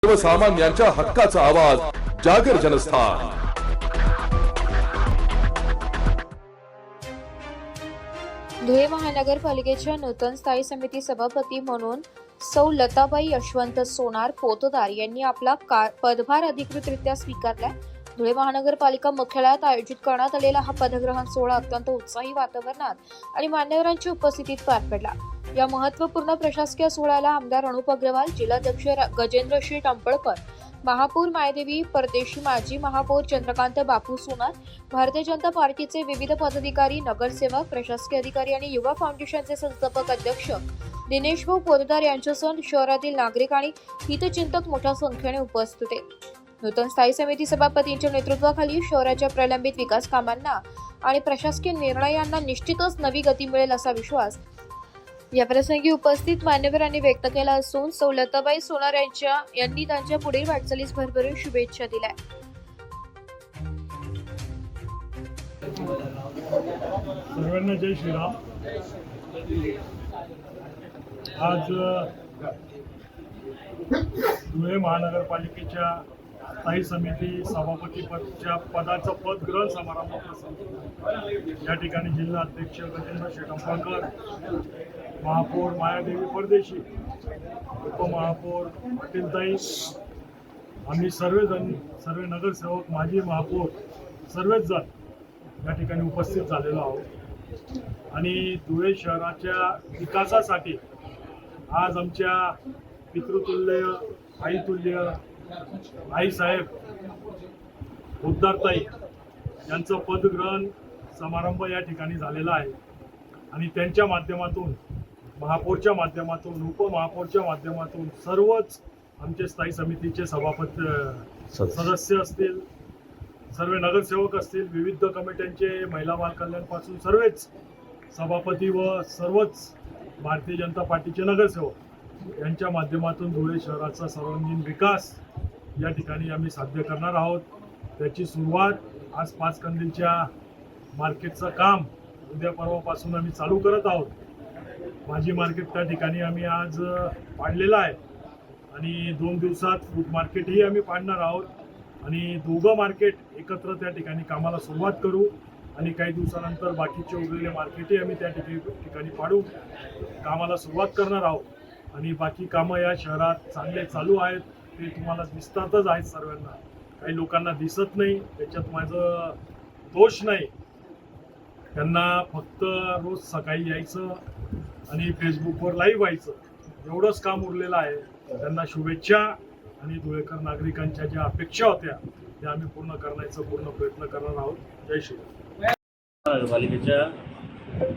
सर्वसामान्यांच्या हक्काचा आवाज जागर जनस्थान। धुळे महानगरपालिकेच्या नूतन स्थायी समिती सभापती म्हणून सौ लताबाई यशवंत सोनार पोतदार यांनी आपला पदभार अधिकृतरित्या स्वीकारला। धुळे महानगरपालिका मुख्यालयात आयोजित करण्यात आलेला हा पदग्रहण सोहळा अत्यंत उत्साही वातावरणात आणि मान्यवरांच्या उपस्थितीत पार पडला। या महत्त्वपूर्ण प्रशासकीय सोहळ्याला आमदार अनुप अग्रवाल, जिल्हाध्यक्ष गजेंद्रश्री टंपळकर, महापौर मायादेवी परदेशी, माजी महापौर चंद्रकांत बापू सोनार, भारतीय जनता पार्टीचे विविध पदाधिकारी, नगरसेवक, प्रशासकीय अधिकारी आणि युवा फाउंडेशनचे संस्थापक अध्यक्ष दिनेश भाऊ पोतदार यांच्यासह शहरातील नागरिक आणि हितचिंतक मोठ्या संख्येने उपस्थित होते। नूतन स्थायी समिती सभापतींच्या नेतृत्वाखाली शहराच्या प्रलंबित विकास कामांना आणि प्रशासकीय निर्णयांना निश्चितच नवी गती मिळेल असा विश्वास या प्रसंगी उपस्थित मान्यवरांनी व्यक्त केला असून सौ लताबाई सोनार यांनी त्यांच्या पुढील वाटचालीस भरभरून शुभेच्छा दिल्या। सर्वांना जय श्रीराम। आज धुळे महानगरपालिकेच्या स्थायी समिती सभापती पदाचा पदग्रहण समारंभ प्रसंगी या ठिकाणी जिल्हा अध्यक्ष गजेंद्रश्री टंपळकर, महापौर मायादेवी परदेशी, उपमहापौर पाटीलताई, आम्ही सर्व नगरसेवक, माजी महापौर सर्वच जण या ठिकाणी उपस्थित झालेलो आहोत आणि धुळे शहराच्या विकासासाठी आज आमच्या पितृतुल्य, आईतुल्य आईसाहेब पोतदारताई यांचं पदग्रहण समारंभ या ठिकाणी झालेला आहे आणि त्यांच्या माध्यमातून, महापौरच्या माध्यमातून, उपमहापौरच्या माध्यमातून सर्वच आमचे स्थायी समितीचे सभापती सदस्य असतील, सर्व नगरसेवक असतील, विविध कमिट्यांचे, महिला बाल कल्याणपासून सर्वच सभापती व सर्वच भारतीय जनता पार्टीचे नगरसेवक यांच्या माध्यमातून धुळे शहराचा सर्वांगीण विकास या ठिकाणी आम्ही साध्य करणार आहोत। त्याची सुरुवात आज 5 कंदीलच्या मार्केटचं काम उद्या परवापासून आम्ही चालू करत आहोत। माझी मार्केट त्या ठिकाणी आम्ही आज पाडलेलं आहे आणि 2 दिवसात फूड मार्केटही आम्ही पाडणार आहोत आणि दोघं मार्केट एकत्र त्या ठिकाणी कामाला सुरुवात करू आणि काही दिवसानंतर बाकीचे उरलेले मार्केटही आम्ही त्या ठिकाणी पाडू कामाला सुरुवात करणार आहोत आणि बाकी कामं या शहरात चांगले चालू आहेत, ते तुम्हाला दिसतातच आहेत सर्वांना। काही लोकांना दिसत नाही, त्याच्यात माझं दोष नाही, त्यांना फक्त रोज सकाळी यायचं आणि फेसबुकवर लाईव्ह व्हायचं एवढंच काम उरलेलं आहे। त्यांना शुभेच्छा आणि धुळेकर नागरिकांच्या ज्या अपेक्षा होत्या त्या आम्ही पूर्ण करण्याचा पूर्ण प्रयत्न करणार आहोत। जय श्रीराम। नगरपालिकेच्या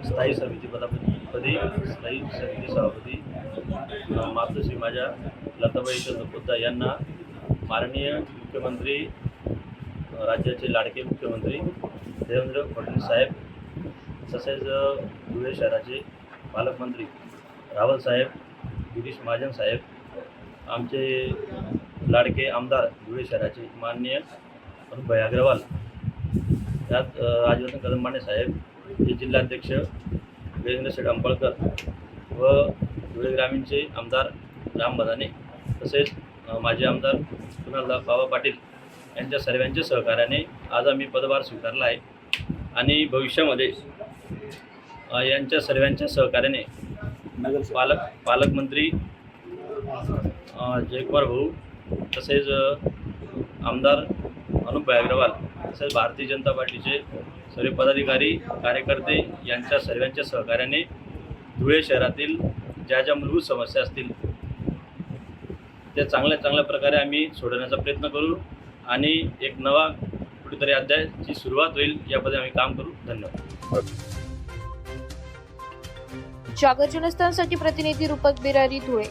स्थायी समिती पदी स्थायी समिती सभापती मातोश्री माझ्या लताबाई पोतदार यांना माननीय मुख्यमंत्री, राज्याचे लाडके मुख्यमंत्री देवेंद्र फडणवीस साहेब, तसेच धुळे शहराचे पालकमंत्री रावल साहेब, गिरीश महाजन साहेब, आमचे लाडके आमदार धुळे शहराचे माननीय अनुप अग्रवाल, त्यात राजवर्धन कदमबाणे साहेब, हे जिल्हाध्यक्ष गजेंद्रश्री टंपळकर व धुळे ग्रामीणचे आमदार राम बदाने, तसेच माजी आमदार कुणाल बाबा पाटील यांच्या सर्वांच्या सहकार्याने आज आम्ही पदभार स्वीकारला आहे आणि भविष्यामध्ये यांच्या सर्वांच्या सहकार्याने पालकमंत्री जयकुमार भाऊ, तसेच आमदार अनुप अग्रवाल, तसेच भारतीय जनता पार्टीचे सर्व पदाधिकारी, कार्यकर्ते यांच्या सर्वांच्या सहकार्याने धुळे शहरातील ज्या मूलभूत समस्या असतील त्या चांगल्या प्रकारे आम्ही सोडवण्याचा प्रयत्न करू आणि एक नवा कुठेतरी अध्यायाची सुरुवात होईल यामध्ये आम्ही काम करू। धन्यवाद। जागर जनस्थानसाठी प्रतिनिधी रूपक बिरारी, धुळे।